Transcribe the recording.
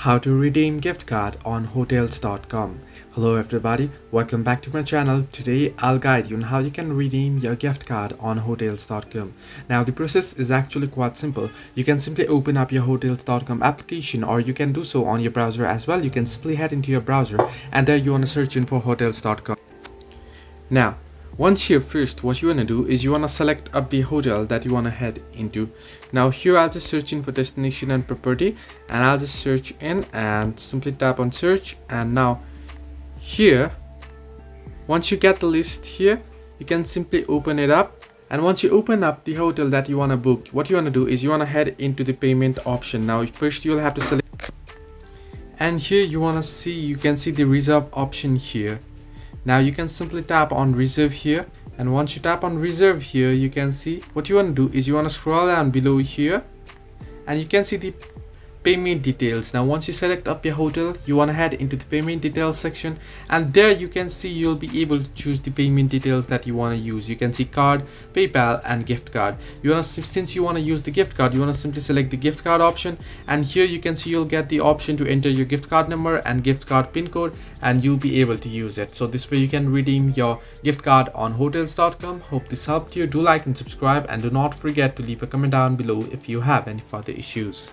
How to redeem gift card on hotels.com. Hello everybody, welcome back to my channel. Today I'll guide you on how you can redeem your gift card on hotels.com. Now the process is actually quite simple. You can simply open up your hotels.com application, or you can do so on your browser as well. You can simply head into your browser and there you want to search in for hotels.com. Now once here, first what you want to do is you want to select up the hotel that you want to head into. Now here I'll just search in for destination and property, and I'll just search in and simply tap on search. And now here, once you get the list here, you can simply open it up. And once you open up the hotel that you want to book, what you want to do is you want to head into the payment option. Now first you'll have to select, and here you want to see, you can see the reserve option here. Now you can simply tap on reserve here, and once you tap on reserve here, you can see what you want to do is you want to scroll down below here and you can see the payment details. Now once you select up your hotel, you want to head into the payment details section, and there you can see you'll be able to choose the payment details that you want to use. You can see card, PayPal and gift card. You want to, since you want to use the gift card, you want to simply select the gift card option, and here you can see you'll get the option to enter your gift card number and gift card pin code, and you'll be able to use it. So this way you can redeem your gift card on hotels.com. Hope this helped you. Do like and subscribe, and do not forget to leave a comment down below if you have any further issues.